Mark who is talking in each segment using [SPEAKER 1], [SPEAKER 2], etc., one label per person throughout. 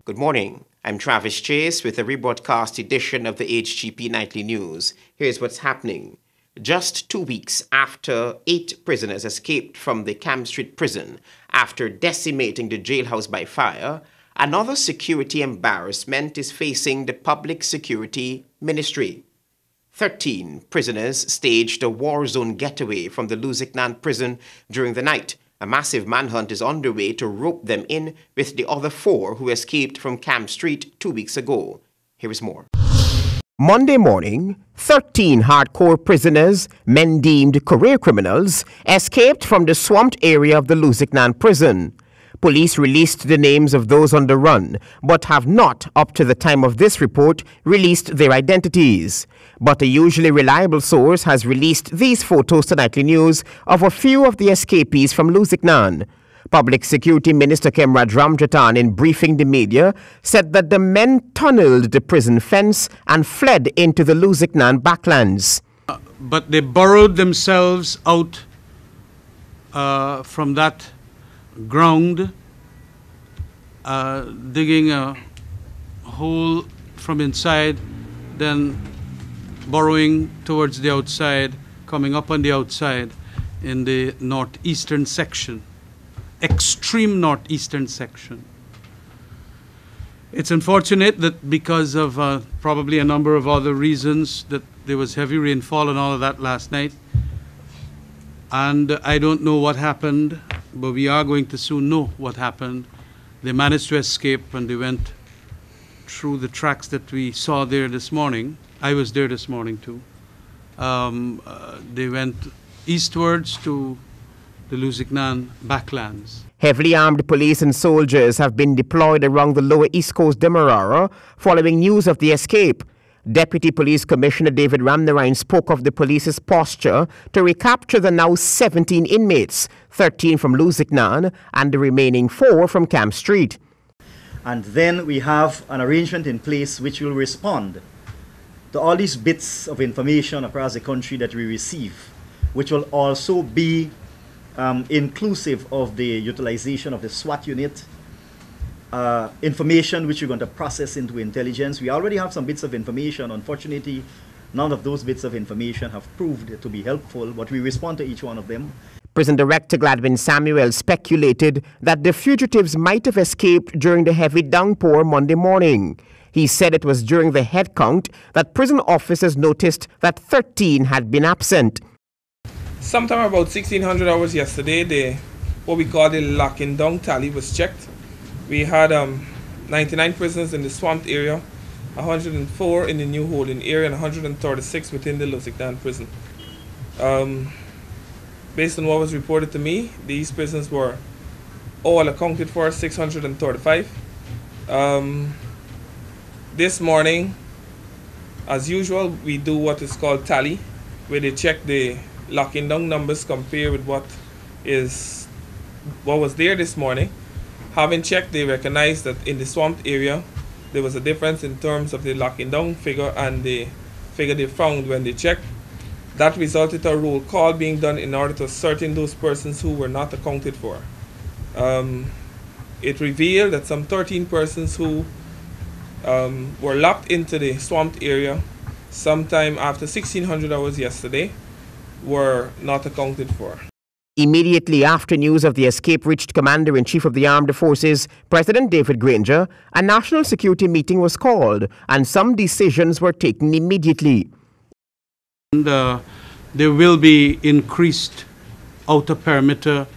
[SPEAKER 1] Good morning. I'm Travis Chase with a rebroadcast edition of the HGP Nightly News. Here's what's happening. Just 2 weeks after 8 prisoners escaped from the Camp Street prison after decimating the jailhouse by fire, another security embarrassment is facing the Public Security Ministry. 13 prisoners staged a war zone getaway from the Lusignan prison during the night. A massive manhunt is underway to rope them in with the other 4 who escaped from Camp Street 2 weeks ago. Here is more. Monday morning, 13 hardcore prisoners, men deemed career criminals, escaped from the swamped area of the Lusignan prison. Police released the names of those on the run, but have not, up to the time of this report, released their identities. But a usually reliable source has released these photos to Nightly News of a few of the escapees from Lusignan. Public Security Minister Kemraj Ramjatan, in briefing the media, said that the men tunneled the prison fence and fled into the Lusignan backlands.
[SPEAKER 2] But they burrowed themselves out from that ground, digging a hole from inside, then burrowing towards the outside, coming up on the outside in the northeastern section, extreme northeastern section. It's unfortunate that because of probably a number of other reasons, that there was heavy rainfall and all of that last night, and I don't know what happened, but we are going to soon know what happened. They managed to escape and they went through the tracks that we saw there this morning. I was there this morning too. They went eastwards to the Lusignan backlands.
[SPEAKER 1] Heavily armed police and soldiers have been deployed around the lower east coast Demerara following news of the escape. Deputy Police Commissioner David Ramnarine spoke of the police's posture to recapture the now 17 inmates, 13 from Lusignan and the remaining 4 from Camp Street.
[SPEAKER 3] And then we have an arrangement in place which will respond to all these bits of information across the country that we receive, which will also be inclusive of the utilization of the SWAT unit, information which we're going to process into intelligence. We already have some bits of information. Unfortunately, none of those bits of information have proved to be helpful, but we respond to each one of them.
[SPEAKER 1] Prison Director Gladwin Samuel speculated that the fugitives might have escaped during the heavy downpour Monday morning. He said it was during the head count that prison officers noticed that 13 had been absent.
[SPEAKER 4] Sometime about 1600 hours yesterday, what we call the locking down tally was checked. We had 99 prisoners in the swamped area, 104 in the new holding area, and 136 within the Lusignan prison. Based on what was reported to me, these prisoners were all accounted for, 635. This morning, as usual, we do what is called tally, where they check the locking down numbers compared with what was there this morning. Having checked, they recognized that in the swamped area, there was a difference in terms of the locking down figure and the figure they found when they checked. That resulted in a roll call being done in order to ascertain those persons who were not accounted for. It revealed that some 13 persons who were locked into the swamped area sometime after 1600 hours yesterday were not accounted for.
[SPEAKER 1] Immediately after news of the escape reached Commander-in-Chief of the Armed Forces, President David Granger, a national security meeting was called and some decisions were taken immediately.
[SPEAKER 2] And, there will be increased outer perimeter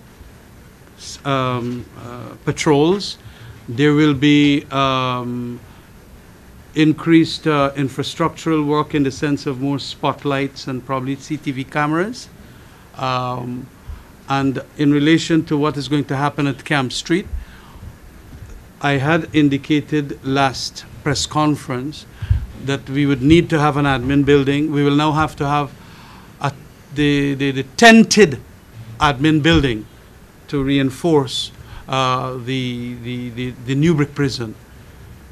[SPEAKER 2] patrols. There will be increased infrastructural work in the sense of more spotlights and probably CTV cameras. And in relation to what is going to happen at Camp Street, I had indicated last press conference that we would need to have an admin building. We will now have to have the tented admin building to reinforce the Newbrick prison,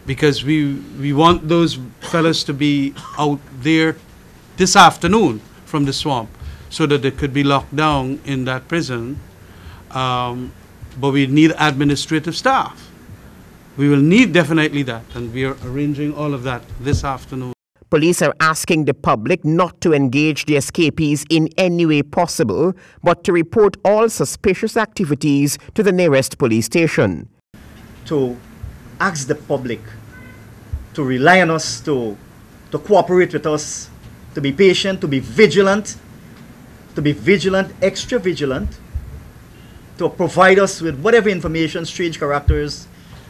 [SPEAKER 2] because we want those fellas to be out there this afternoon from the swamp so that they could be locked down in that prison. But we need administrative staff. we will need definitely that, and we are arranging all of that this afternoon.
[SPEAKER 1] Police are asking the public not to engage the escapees in any way possible, but to report all suspicious activities to the nearest police station.
[SPEAKER 3] To ask the public to rely on us, to cooperate with us, to be patient, to be vigilant, extra vigilant, to provide us with whatever information, strange characters,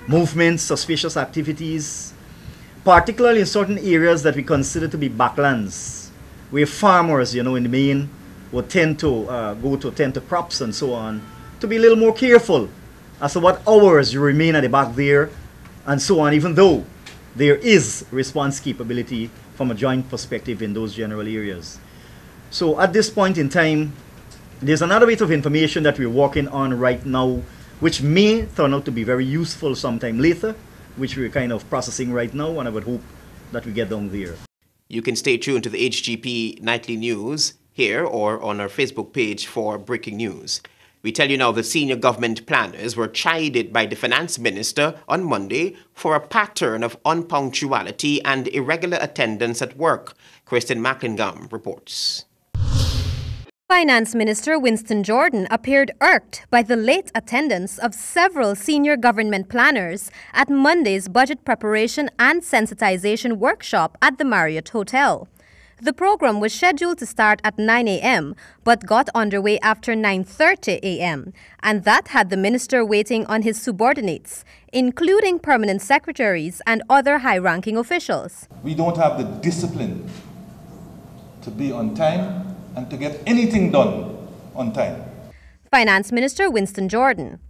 [SPEAKER 3] movements, suspicious activities, particularly in certain areas that we consider to be backlands, where farmers, in the main, would tend to tend to crops and so on, to be a little more careful as to what hours you remain at the back there, and so on, even though there is response capability from a joint perspective in those general areas. So at this point in time, there's another bit of information that we're working on right now, which may turn out to be very useful sometime later, which we're kind of processing right now, and I would hope that we get down there.
[SPEAKER 1] You can stay tuned to the HGP Nightly News here or on our Facebook page for breaking news. We tell you now that senior government planners were chided by the finance minister on Monday for a pattern of unpunctuality and irregular attendance at work. Kristen Macklingam reports.
[SPEAKER 5] Finance Minister Winston Jordan appeared irked by the late attendance of several senior government planners at Monday's budget preparation and sensitization workshop at the Marriott Hotel. The program was scheduled to start at 9 a.m. but got underway after 9:30 a.m. and that had the minister waiting on his subordinates, including permanent secretaries and other high-ranking officials.
[SPEAKER 6] We don't have the discipline to be on time and to get anything done on time.
[SPEAKER 5] Finance Minister Winston Jordan.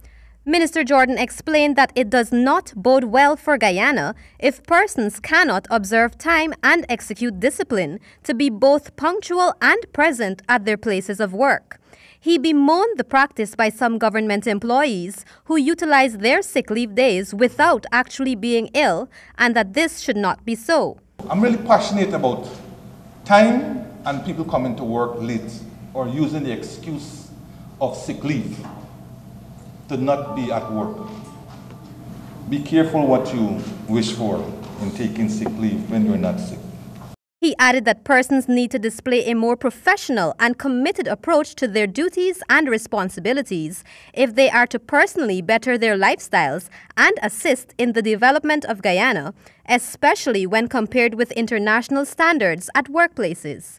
[SPEAKER 5] Minister Jordan explained that it does not bode well for Guyana if persons cannot observe time and execute discipline to be both punctual and present at their places of work. He bemoaned the practice by some government employees who utilize their sick leave days without actually being ill, and that this should not be so.
[SPEAKER 6] I'm really passionate about time and people coming to work late or using the excuse of sick leave to not be at work. Be careful what you wish for in taking sick leave when you're not sick.
[SPEAKER 5] He added that persons need to display a more professional and committed approach to their duties and responsibilities if they are to personally better their lifestyles and assist in the development of Guyana, especially when compared with international standards at workplaces.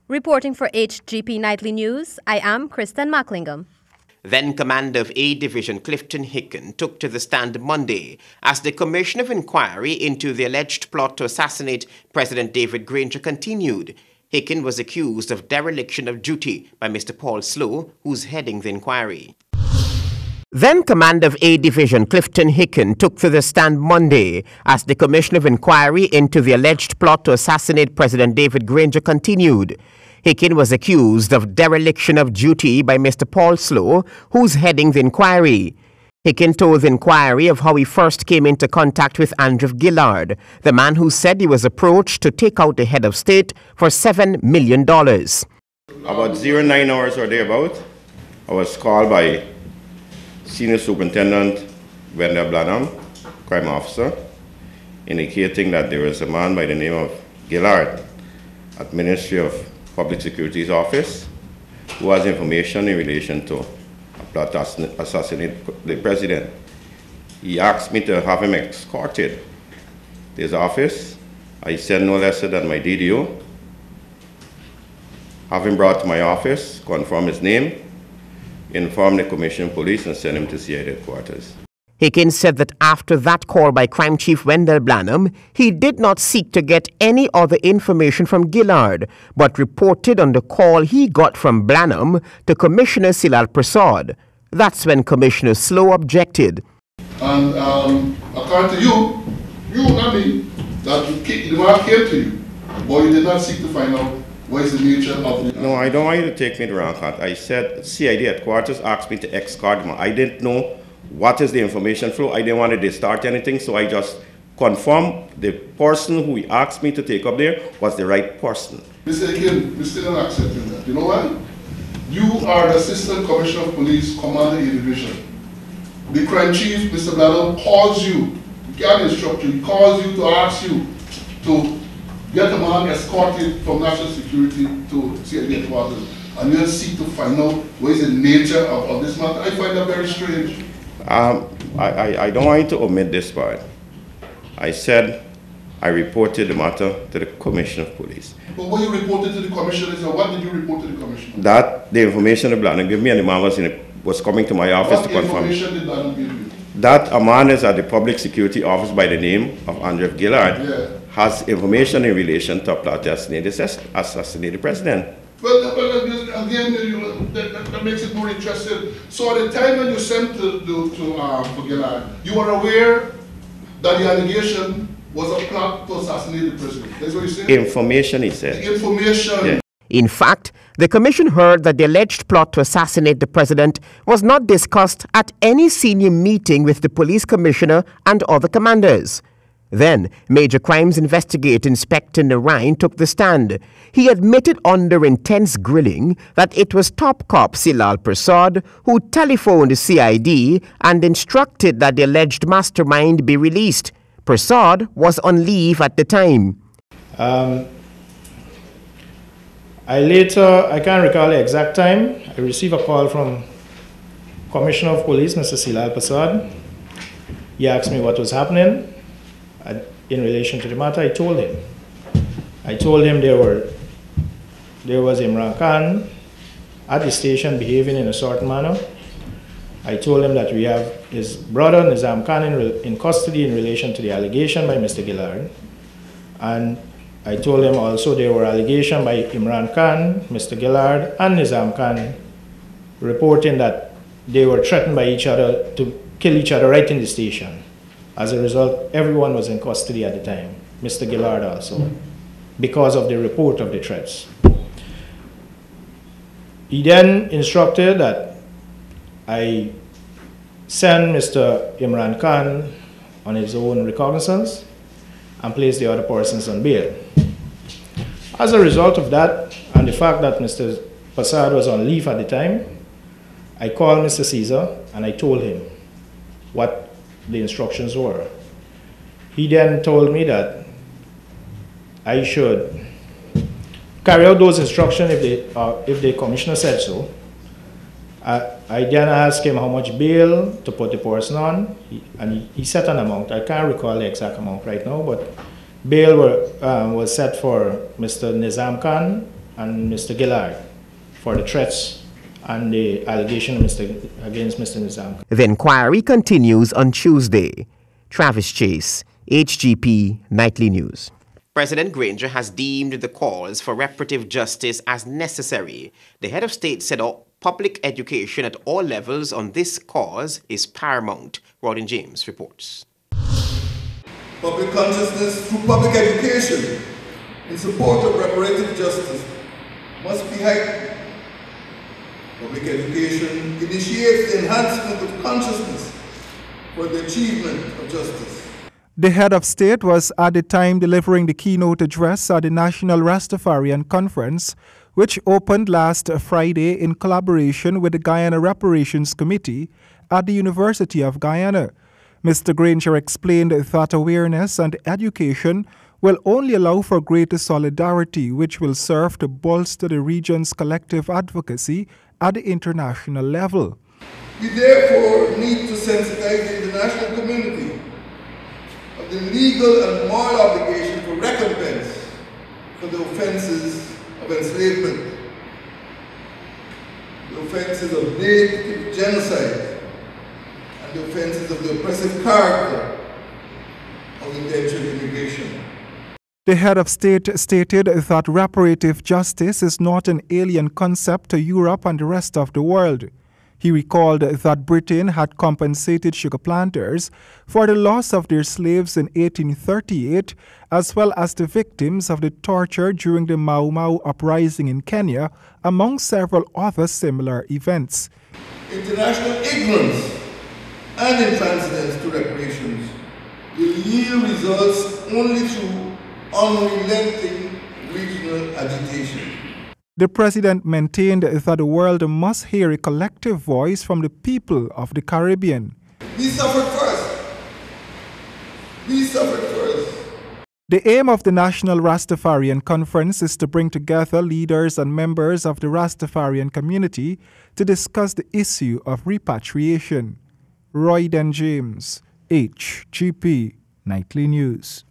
[SPEAKER 5] Reporting for HGP Nightly News, I am Kristen Macklingam.
[SPEAKER 1] Then Commander of A Division Clifton Hicken took to the stand Monday as the Commission of Inquiry into the alleged plot to assassinate President David Granger continued. Hicken was accused of dereliction of duty by Mr. Paul Slow, who's heading the inquiry. Then Commander of A Division Clifton Hicken took to the stand Monday as the Commission of Inquiry into the alleged plot to assassinate President David Granger continued. Hicken was accused of dereliction of duty by Mr. Paul Slow, who's heading the inquiry. Hicken told the inquiry of how he first came into contact with Andrew Gillard, the man who said he was approached to take out the head of state for $7 million.
[SPEAKER 7] About 09 hours or thereabout, I was called by Senior Superintendent Wendell Blanham, crime officer, indicating that there was a man by the name of Gillard at Ministry of Public Security's office who has information in relation to a plot to assassinate the president. He asked me to have him escorted to his office. I sent no lesser than my DDO, have him brought to my office, confirm his name, inform the Commission Police, and send him to CID headquarters.
[SPEAKER 1] Hicken said that after that call by Crime Chief Wendell Blanham, he did not seek to get any other information from Gillard, but reported on the call he got from Blanham to Commissioner Silal Prasad. That's when Commissioner Slow objected.
[SPEAKER 8] And according to you, not me, that the man came to you, but you did not seek to find out what is the nature of the...
[SPEAKER 7] No, I don't want you to take me the wrong path. I said CID headquarters asked me to escort him. I didn't know what is the information flow. I didn't want to distort anything, so I just confirmed the person who he asked me to take up there was the right person.
[SPEAKER 8] Mr. Akin, we're still not accepting that. You know why? You are the Assistant Commissioner of Police, Commander A Division. The Crime Chief, Mr. Blanham, calls you you can't instruct you. He calls you to ask you to get a man escorted from national security to St. Headquarters, and you'll seek to find out what is the nature of this matter. I find that very strange.
[SPEAKER 7] I don't want you to omit this part. I said I reported the matter to the Commissioner of Police.
[SPEAKER 8] But what you reported to the Commissioner is, what did you report to the Commissioner?
[SPEAKER 7] That the information the Blanham gave me and the man was coming to my office to confirm.
[SPEAKER 8] What information did Blanham give you?
[SPEAKER 7] That a man is at the Public Security Office by the name of Andrew Gillard has information in relation to a plot to assassinate the president.
[SPEAKER 8] Well, again, that makes it more interesting. So at the time when you sent to Gillard, you were aware that the allegation was a plot to assassinate the president. That's what you said?
[SPEAKER 7] Information, he said.
[SPEAKER 8] Information.
[SPEAKER 7] Yeah.
[SPEAKER 1] In fact, the commission heard that the alleged plot to assassinate the president was not discussed at any senior meeting with the police commissioner and other commanders. Then, Major Crimes Investigator Inspector Narain took the stand. He admitted under intense grilling that it was top cop Silal Prasad who telephoned the CID and instructed that the alleged mastermind be released. Prasad was on leave at the time.
[SPEAKER 9] I can't recall the exact time, I received a call from Commissioner of Police, Mr. Silal Prasad. He asked me what was happening in relation to the matter. I told him there was Imran Khan at the station behaving in a certain manner. I told him that we have his brother Nizam Khan in custody in relation to the allegation by Mr. Gillard. And I told him also there were allegations by Imran Khan, Mr. Gillard, and Nizam Khan reporting that they were threatened by each other to kill each other right in the station. As a result, everyone was in custody at the time, Mr. Gillard also, because of the report of the threats. He then instructed that I send Mr. Imran Khan on his own recognizance and place the other persons on bail. As a result of that, and the fact that Mr. Prasad was on leave at the time, I called Mr. Caesar and I told him what the instructions were. He then told me that I should carry out those instructions if the commissioner said so. I then asked him how much bail to put the person on, and he set an amount. I can't recall the exact amount right now, but bail was set for Mr. Nizam Khan and Mr. Gillard for the threats and the allegation against Mr. Nizam Khan.
[SPEAKER 1] The inquiry continues on Tuesday. Travis Chase, HGP Nightly News. President Granger has deemed the calls for reparative justice as necessary. The head of state said public education at all levels on this cause is paramount. Rodin James reports.
[SPEAKER 10] Public consciousness through public education in support of reparative justice must be heightened. Public education initiates the enhancement of consciousness for the achievement of justice.
[SPEAKER 11] The head of state was at the time delivering the keynote address at the National Rastafarian Conference, which opened last Friday in collaboration with the Guyana Reparations Committee at the University of Guyana. Mr. Granger explained that awareness and education will only allow for greater solidarity, which will serve to bolster the region's collective advocacy at the international level.
[SPEAKER 10] We therefore need to sensitize the international community of the legal and moral obligation for recompense for the offenses of enslavement, the offenses of native genocide, and the offenses of the oppressive character of indentured immigration.
[SPEAKER 11] The head of state stated that reparative justice is not an alien concept to Europe and the rest of the world. He recalled that Britain had compensated sugar planters for the loss of their slaves in 1838, as well as the victims of the torture during the Mau Mau uprising in Kenya, among several other similar events.
[SPEAKER 10] International ignorance and intransigence to reparations will yield results only through unrelenting regional agitation.
[SPEAKER 11] The president maintained that the world must hear a collective voice from the people of the Caribbean.
[SPEAKER 10] We suffered first We suffered first.
[SPEAKER 11] The aim of the National Rastafarian Conference is to bring together leaders and members of the Rastafarian community to discuss the issue of repatriation. Royden James, HGP Nightly News.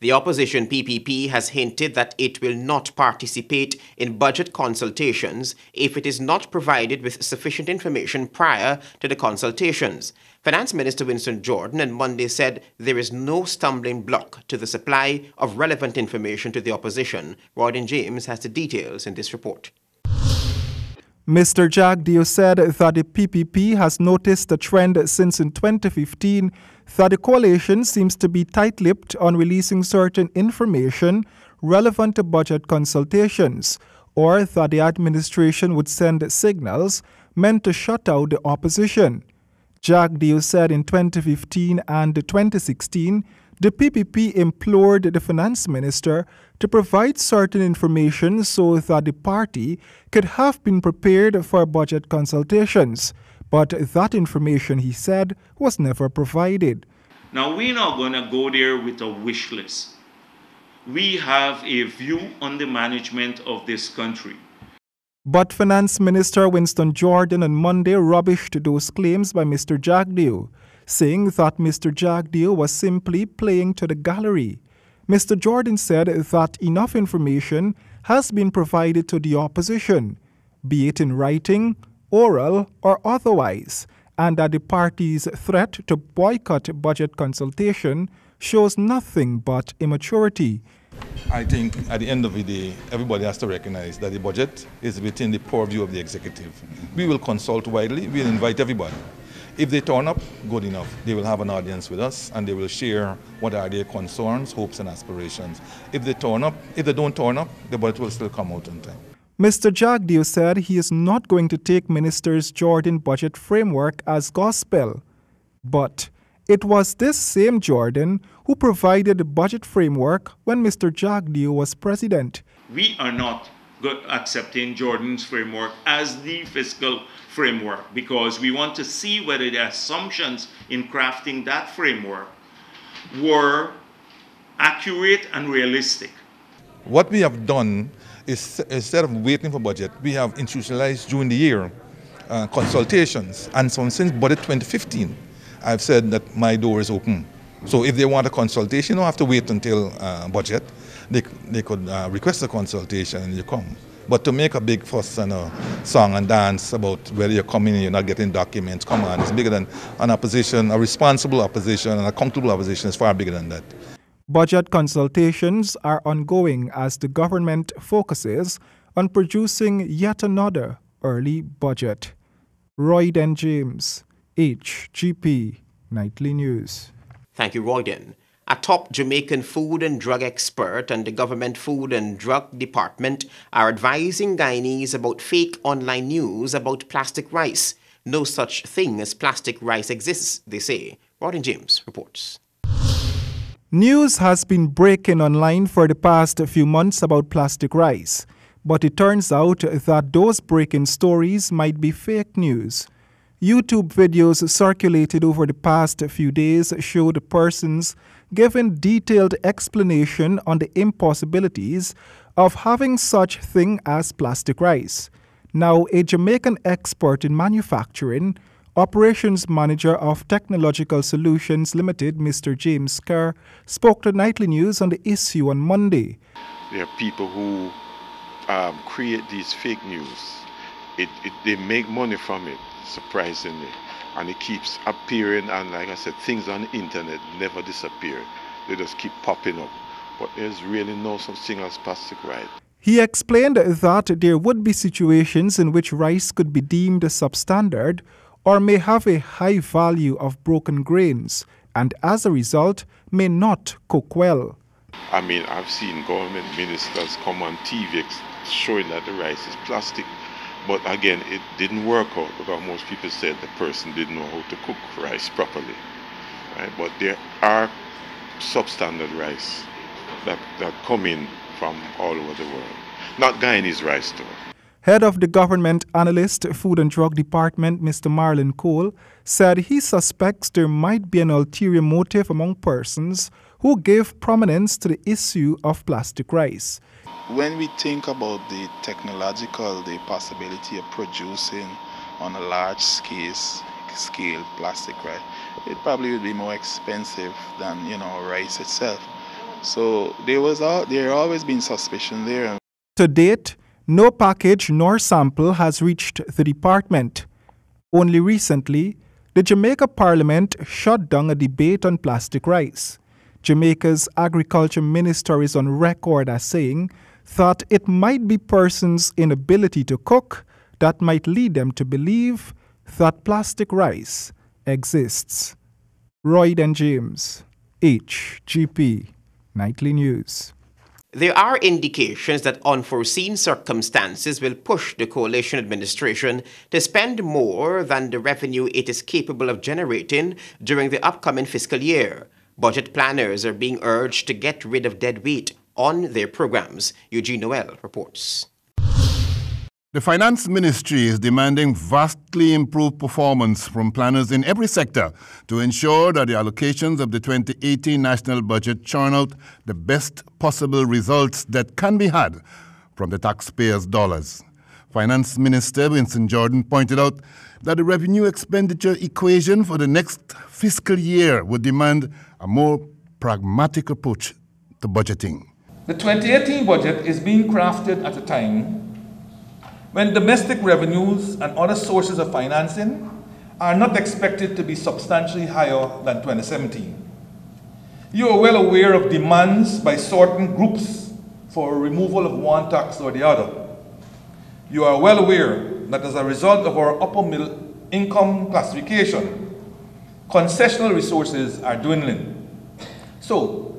[SPEAKER 1] The opposition PPP has hinted that it will not participate in budget consultations if it is not provided with sufficient information prior to the consultations. Finance Minister Winston Jordan on Monday said there is no stumbling block to the supply of relevant information to the opposition. Royden James has the details in this report.
[SPEAKER 11] Mr. Jagdeo said that the PPP has noticed a trend since in 2015 that the coalition seems to be tight-lipped on releasing certain information relevant to budget consultations, or that the administration would send signals meant to shut out the opposition. Jagdeo said in 2015 and 2016, the PPP implored the finance minister to provide certain information so that the party could have been prepared for budget consultations. But that information, he said, was never provided.
[SPEAKER 12] Now, we're not going to go there with a wish list. We have a view on the management of this country.
[SPEAKER 11] But Finance Minister Winston Jordan on Monday rubbished those claims by Mr. Jagdeo, saying that Mr. Jagdeo was simply playing to the gallery. Mr. Jordan said that enough information has been provided to the opposition, be it in writing, oral, or otherwise, and that the party's threat to boycott budget consultation shows nothing but immaturity.
[SPEAKER 6] I think at the end of the day, everybody has to recognize that the budget is within the purview of the executive. We will consult widely, we'll invite everybody. If they turn up, good enough. They will have an audience with us and they will share what are their concerns, hopes and aspirations. If they don't turn up, the budget will still come out on time.
[SPEAKER 11] Mr. Jagdeo said he is not going to take Minister Jordan budget framework as gospel. But it was this same Jordan who provided the budget framework when Mr. Jagdeo was president.
[SPEAKER 12] We are not accepting Jordan's framework as the fiscal framework because we want to see whether the assumptions in crafting that framework were accurate and realistic.
[SPEAKER 6] What we have done is, instead of waiting for budget, we have institutionalized during the year consultations. And so since budget 2015, I've said that my door is open. So if they want a consultation, you don't have to wait until budget. They could request a consultation and you come. But to make a big fuss and a song and dance about whether you're coming and you're not getting documents, come on, it's bigger than an opposition. A responsible opposition and a comfortable opposition is far bigger than that.
[SPEAKER 11] Budget consultations are ongoing as the government focuses on producing yet another early budget. Royden James, HGP Nightly News.
[SPEAKER 1] Thank you, Royden. A top Jamaican food and drug expert and the government food and drug department are advising Guyanese about fake online news about plastic rice. No such thing as plastic rice exists, they say. Royden James reports.
[SPEAKER 11] News has been breaking online for the past few months about plastic rice, but it turns out that those breaking stories might be fake news. YouTube videos circulated over the past few days showed persons giving detailed explanation on the impossibilities of having such thing as plastic rice. Now, a Jamaican expert in manufacturing, Operations Manager of Technological Solutions Limited, Mr. James Kerr, spoke to Nightly News on the issue on Monday.
[SPEAKER 13] There are people who create these fake news. They make money from it, surprisingly, and it keeps appearing, and like I said, things on the internet never disappear. They just keep popping up. But there's really no such thing as plastic rice.
[SPEAKER 11] He explained that there would be situations in which rice could be deemed substandard or may have a high value of broken grains, and as a result, may not cook well.
[SPEAKER 13] I mean, I've seen government ministers come on TV showing that the rice is plastic. But again, it didn't work out because most people said the person didn't know how to cook rice properly. Right? But there are substandard rice that come in from all over the world. Not Guyanese rice though.
[SPEAKER 11] Head of the Government Analyst Food and Drug Department, Mr. Marlon Cole, said he suspects there might be an ulterior motive among persons who gave prominence to the issue of plastic rice.
[SPEAKER 14] When we think about the possibility of producing on a large scale plastic rice, it probably would be more expensive than rice itself. So there always been suspicion there.
[SPEAKER 11] To date, no package nor sample has reached the department. Only recently, the Jamaica Parliament shut down a debate on plastic rice. Jamaica's Agriculture Minister is on record as saying that it might be persons' inability to cook that might lead them to believe that plastic rice exists. Royd and James, HGP Nightly News.
[SPEAKER 1] There are indications that unforeseen circumstances will push the coalition administration to spend more than the revenue it is capable of generating during the upcoming fiscal year. Budget planners are being urged to get rid of dead weight on their programs. Eugene Noel reports.
[SPEAKER 15] The Finance Ministry is demanding vastly improved performance from planners in every sector to ensure that the allocations of the 2018 national budget churn out the best possible results that can be had from the taxpayers' dollars. Finance Minister Winston Jordan pointed out that the revenue expenditure equation for the next fiscal year would demand a more pragmatic approach to budgeting.
[SPEAKER 4] The 2018 budget is being crafted at a time when domestic revenues and other sources of financing are not expected to be substantially higher than 2017. You are well aware of demands by certain groups for removal of one tax or the other. You are well aware that as a result of our upper middle income classification, concessional resources are dwindling. So,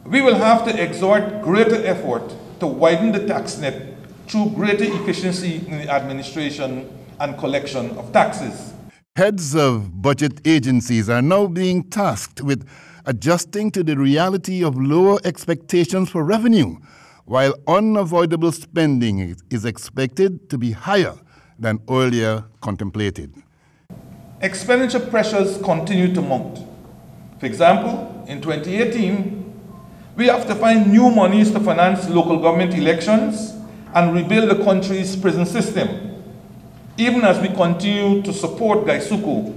[SPEAKER 4] we will have to exert greater effort to widen the tax net through greater efficiency in the administration and collection of taxes.
[SPEAKER 15] Heads of budget agencies are now being tasked with adjusting to the reality of lower expectations for revenue, while unavoidable spending is expected to be higher than earlier contemplated.
[SPEAKER 4] Expenditure pressures continue to mount. For example, in 2018, we have to find new monies to finance local government elections and rebuild the country's prison system, even as we continue to support Gaisuku,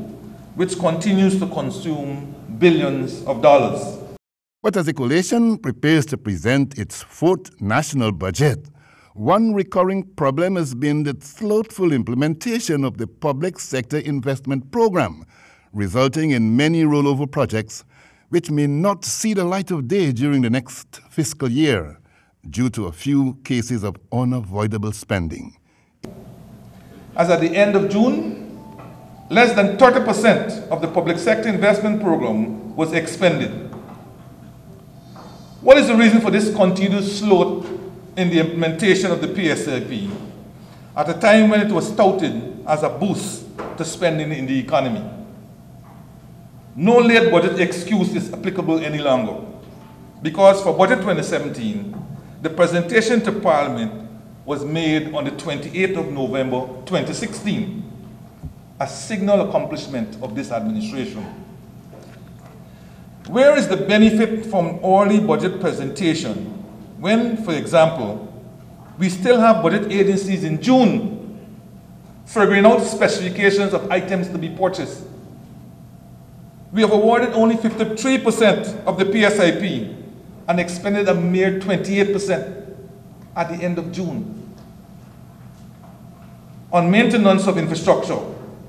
[SPEAKER 4] which continues to consume billions of dollars.
[SPEAKER 15] But as the coalition prepares to present its fourth national budget, one recurring problem has been the slothful implementation of the public sector investment program, resulting in many rollover projects which may not see the light of day during the next fiscal year, due to a few cases of unavoidable spending.
[SPEAKER 4] As at the end of June, less than 30% of the public sector investment program was expended. What is the reason for this continuous sloth in the implementation of the PSLP at a time when it was touted as a boost to spending in the economy? No late budget excuse is applicable any longer, because for budget 2017, the presentation to Parliament was made on the 28th of November 2016, a signal accomplishment of this administration. Where is the benefit from early budget presentation when, for example, we still have budget agencies in June figuring out specifications of items to be purchased? We have awarded only 53% of the PSIP and expended a mere 28% at the end of June on maintenance of infrastructure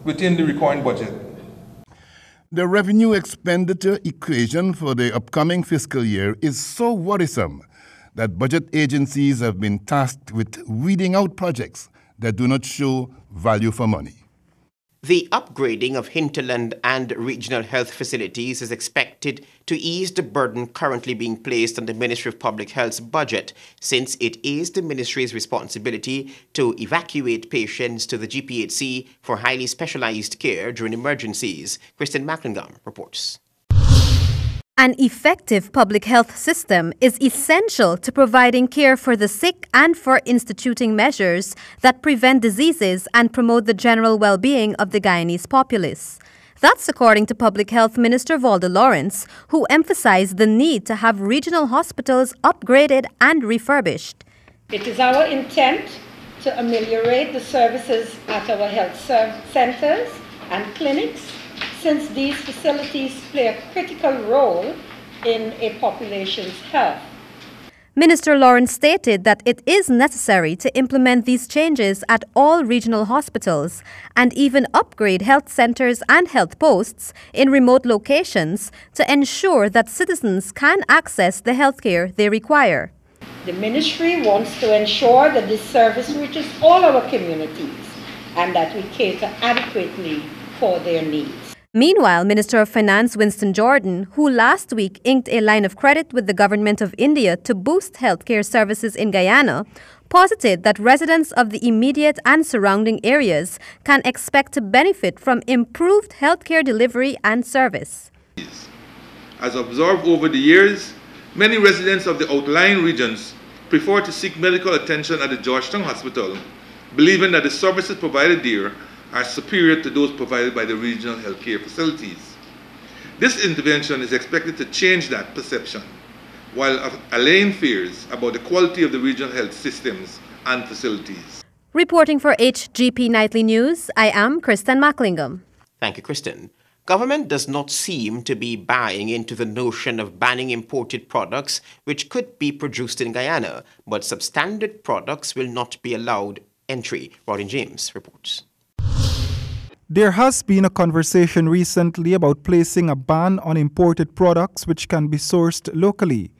[SPEAKER 4] within the recurring budget.
[SPEAKER 15] The revenue expenditure equation for the upcoming fiscal year is so worrisome that budget agencies have been tasked with weeding out projects that do not show value for money.
[SPEAKER 1] The upgrading of hinterland and regional health facilities is expected to ease the burden currently being placed on the Ministry of Public Health's budget, since it is the ministry's responsibility to evacuate patients to the GPHC for highly specialized care during emergencies. Kristen Macklingam reports.
[SPEAKER 5] An effective public health system is essential to providing care for the sick and for instituting measures that prevent diseases and promote the general well-being of the Guyanese populace. That's according to Public Health Minister Valda Lawrence, who emphasized the need to have regional hospitals upgraded and refurbished.
[SPEAKER 16] It is our intent to ameliorate the services at our health centers and clinics, since these facilities play a critical role in a population's health.
[SPEAKER 5] Minister Lawrence stated that it is necessary to implement these changes at all regional hospitals and even upgrade health centers and health posts in remote locations to ensure that citizens can access the health care they require.
[SPEAKER 16] The ministry wants to ensure that this service reaches all our communities and that we cater adequately for their needs.
[SPEAKER 5] Meanwhile, Minister of Finance Winston Jordan, who last week inked a line of credit with the government of India to boost healthcare services in Guyana, posited that residents of the immediate and surrounding areas can expect to benefit from improved healthcare delivery and service.
[SPEAKER 17] As observed over the years, many residents of the outlying regions prefer to seek medical attention at the Georgetown Hospital, believing that the services provided there are superior to those provided by the regional healthcare facilities. This intervention is expected to change that perception, while allaying fears about the quality of the regional health systems and facilities.
[SPEAKER 5] Reporting for HGP Nightly News, I am Kristen Macklingam.
[SPEAKER 1] Thank you, Kristen. Government does not seem to be buying into the notion of banning imported products which could be produced in Guyana, but substandard products will not be allowed entry. Rodin James reports.
[SPEAKER 11] There has been a conversation recently about placing a ban on imported products which can be sourced locally.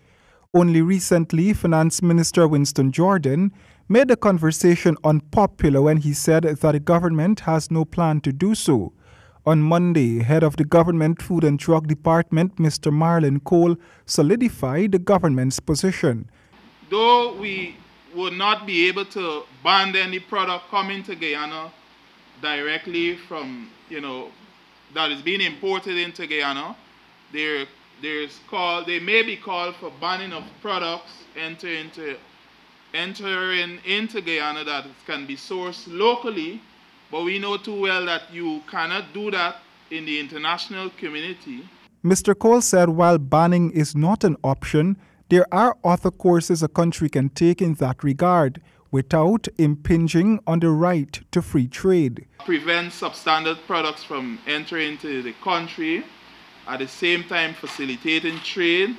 [SPEAKER 11] Only recently, Finance Minister Winston Jordan made the conversation unpopular when he said that the government has no plan to do so. On Monday, head of the Government Food and Drug Department, Mr. Marlon Cole, solidified the government's position.
[SPEAKER 14] Though we would not be able to ban any product coming to Guyana directly from, that is being imported into Guyana, they may be called for banning of products entering into Guyana that can be sourced locally, but we know too well that you cannot do that in the international community.
[SPEAKER 11] Mr. Cole said while banning is not an option, there are other courses a country can take in that regard, without impinging on the right to free trade.
[SPEAKER 14] Prevent substandard products from entering into the country, at the same time facilitating trade.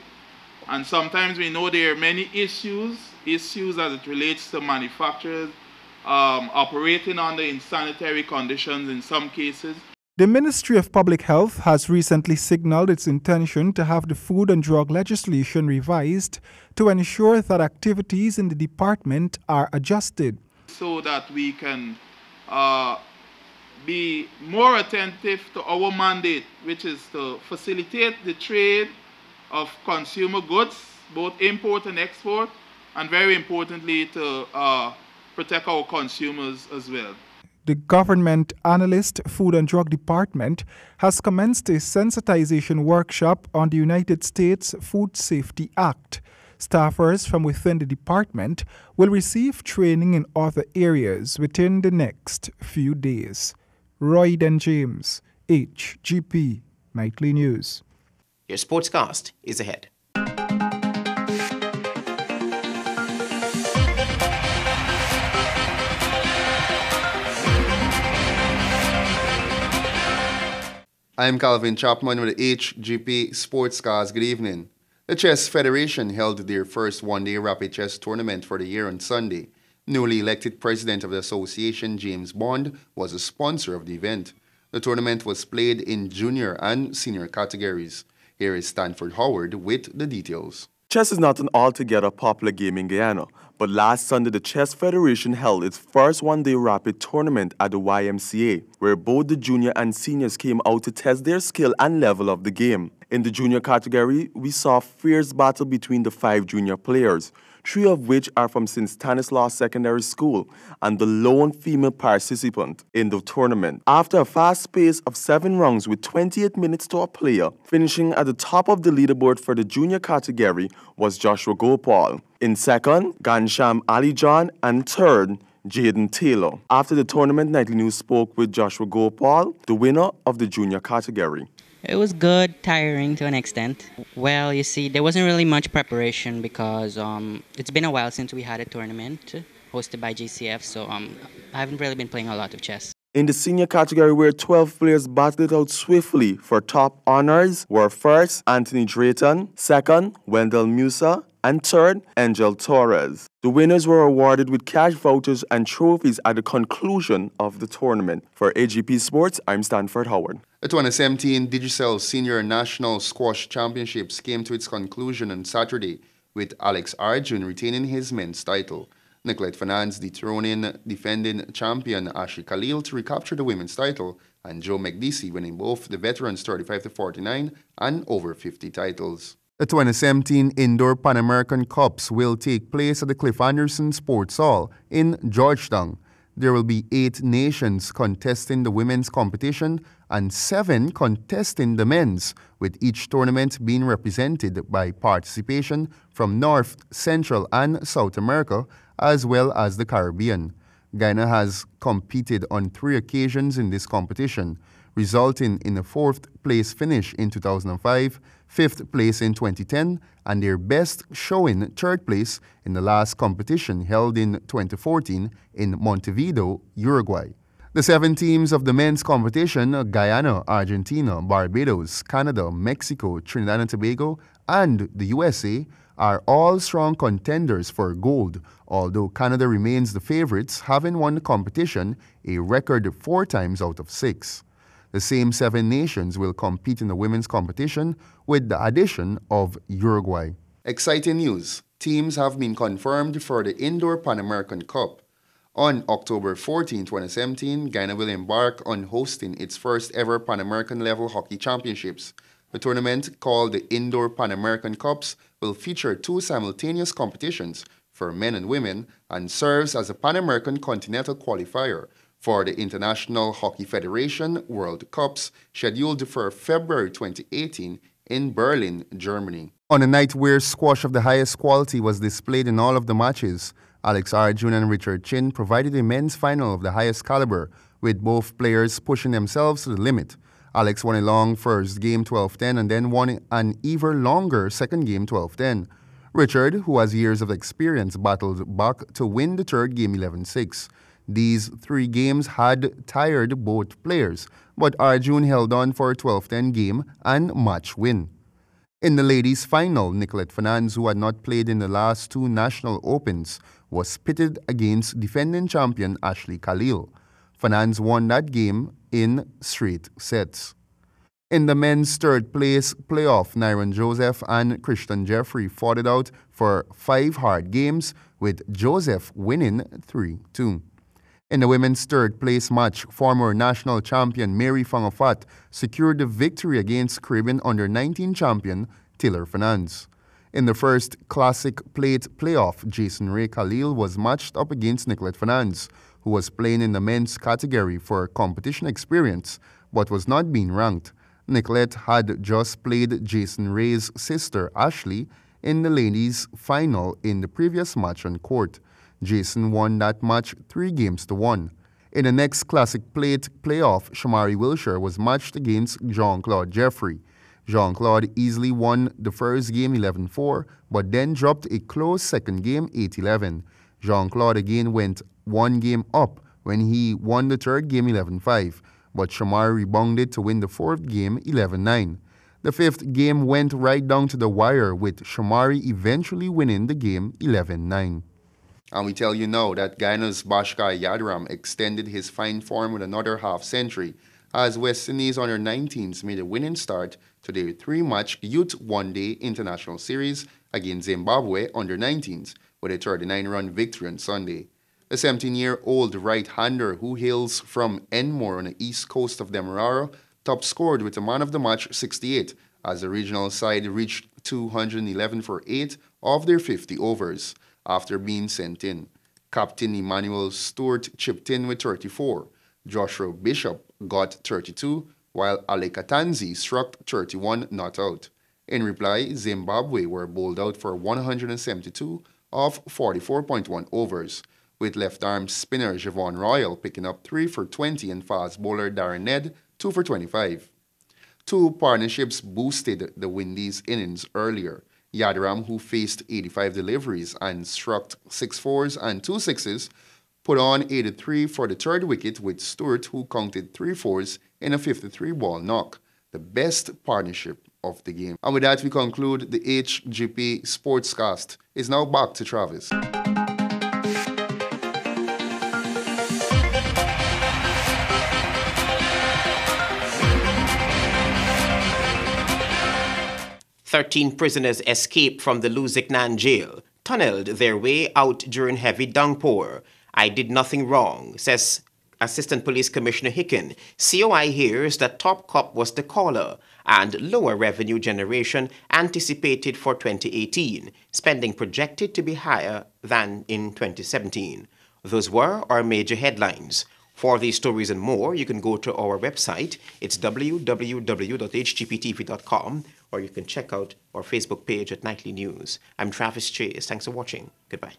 [SPEAKER 14] And sometimes we know there are many issues as it relates to manufacturers operating under insanitary conditions in some cases.
[SPEAKER 11] The Ministry of Public Health has recently signaled its intention to have the food and drug legislation revised to ensure that activities in the department are adjusted,
[SPEAKER 14] so that we can be more attentive to our mandate, which is to facilitate the trade of consumer goods, both import and export, and very importantly to protect our consumers as well.
[SPEAKER 11] The Government Analyst Food and Drug Department has commenced a sensitization workshop on the United States Food Safety Act. Staffers from within the department will receive training in other areas within the next few days. Royden James, HGP Nightly News.
[SPEAKER 1] Your sportscast is ahead.
[SPEAKER 18] I'm Calvin Chapman with the HGP Sportscast. Good evening. The Chess Federation held their first one-day rapid chess tournament for the year on Sunday. Newly elected president of the association, James Bond, was a sponsor of the event. The tournament was played in junior and senior categories. Here is Stanford Howard with the details.
[SPEAKER 19] Chess is not an altogether popular game in Guyana, But last Sunday, the Chess Federation held its first one-day rapid tournament at the YMCA, where both the junior and seniors came out to test their skill and level of the game. In the junior category, we saw a fierce battle between the 5 junior players, 3 of which are from St. Stanislaus Secondary School, and the lone female participant in the tournament. After a fast pace of 7 rounds with 28 minutes to a player, finishing at the top of the leaderboard for the junior category was Joshua Gopal. In second, Gansham Ali John, and third, Jaden Taylor. After the tournament, Nightly News spoke with Joshua Gopal, the winner of the junior category.
[SPEAKER 20] It was good, tiring to an extent. Well, you see, there wasn't really much preparation because it's been a while since we had a tournament hosted by GCF, so I haven't really been playing a lot of chess.
[SPEAKER 19] In the senior category, where 12 players battled it out swiftly for top honors, were first, Anthony Drayton, second, Wendell Musa, and third, Angel Torres. The winners were awarded with cash vouchers and trophies at the conclusion of the tournament. For AGP Sports, I'm Stanford Howard.
[SPEAKER 18] The 2017 Digicel Senior National Squash Championships came to its conclusion on Saturday, with Alex Arjun retaining his men's title. Nicolette Finance dethroning defending champion Ashley Khalil to recapture the women's title, and Joe McDeesey winning both the veterans 35-49 and over 50 titles. The 2017 Indoor Pan American Cups will take place at the Cliff Anderson Sports Hall in Georgetown. There will be 8 nations contesting the women's competition and 7 contesting the men's, with each tournament being represented by participation from North, Central, and South America, as well as the Caribbean. Guyana has competed on 3 occasions in this competition, resulting in a 4th place finish in 2005, 5th place in 2010, and their best showing 3rd place in the last competition held in 2014 in Montevideo, Uruguay. The 7 teams of the men's competition, Guyana, Argentina, Barbados, Canada, Mexico, Trinidad and Tobago, and the USA, are all strong contenders for gold, although Canada remains the favorites, having won the competition a record 4 times out of 6. The same 7 nations will compete in the women's competition with the addition of Uruguay. Exciting news. Teams have been confirmed for the Indoor Pan American Cup. On October 14, 2017, Guyana will embark on hosting its first ever Pan American level hockey championships. The tournament, called the Indoor Pan American Cups, will feature 2 simultaneous competitions for men and women and serves as a Pan American Continental qualifier for the International Hockey Federation World Cups, scheduled for February 2018 in Berlin, Germany. On a night where squash of the highest quality was displayed in all of the matches, Alex Arjun and Richard Chin provided a men's final of the highest caliber, with both players pushing themselves to the limit. Alex won a long first game 12-10 and then won an even longer second game 12-10. Richard, who has years of experience, battled back to win the third game 11-6. These 3 games had tired both players, but Arjun held on for a 12-10 game and match win. In the ladies' final, Nicolette Finance, who had not played in the last 2 national opens, was pitted against defending champion Ashley Khalil. Finance won that game in straight sets. In the men's 3rd place playoff, Nyron Joseph and Christian Jeffrey fought it out for 5 hard games, with Joseph winning 3-2. In the women's 3rd place match, former national champion Mary Fangafat secured the victory against Caribbean under-19 champion Taylor Finance. In the first Classic Plate playoff, Jason Ray Khalil was matched up against Nicolette Finance, who was playing in the men's category for competition experience, but was not being ranked. Nicolette had just played Jason Ray's sister Ashley in the ladies' final in the previous match on court. Jason won that match 3-1. In the next Classic Plate playoff, Shamari Wilshire was matched against Jean-Claude Jeffrey. Jean-Claude easily won the first game 11-4, but then dropped a close second game 8-11. Jean-Claude again went 1 game up when he won the third game 11-5, but Shamari rebounded to win the 4th game 11-9. The 5th game went right down to the wire, with Shamari eventually winning the game 11-9. And we tell you now that Guyana's Bashkai Yadram extended his fine form with another half-century, as West Indies under-19s made a winning start to their 3-match Youth One-Day International Series against Zimbabwe under-19s, with a 39-run victory on Sunday. The 17-year-old right-hander who hails from Enmore on the east coast of Demerara top scored with a man-of-the-match 68 as the regional side reached 211 for 8 of their 50 overs after being sent in. Captain Emmanuel Stewart chipped in with 34. Joshua Bishop got 32, while Ale Katanzi struck 31 not out. In reply, Zimbabwe were bowled out for 172 of 44.1 overs, with left-arm spinner Javon Royal picking up 3 for 20 and fast bowler Darren Ned 2 for 25. Two partnerships boosted the Windies' innings earlier. Yadaram, who faced 85 deliveries and struck 6 fours and 2 sixes, put on 83 for the third wicket, with Stewart, who counted 3 fours in a 53-ball knock, the best partnership of the game. And with that, we conclude the HGP Sportscast. It's now back to Travis.
[SPEAKER 1] "13 prisoners escaped from the Luziknan jail, tunneled their way out during heavy downpour. I did nothing wrong," says Assistant Police Commissioner Hicken. COI hears that Top Cop was the caller and lower revenue generation anticipated for 2018, spending projected to be higher than in 2017. Those were our major headlines. For these stories and more, you can go to our website. It's www.hgptv.com, or you can check out our Facebook page at Nightly News. I'm Travis Chase. Thanks for watching. Goodbye.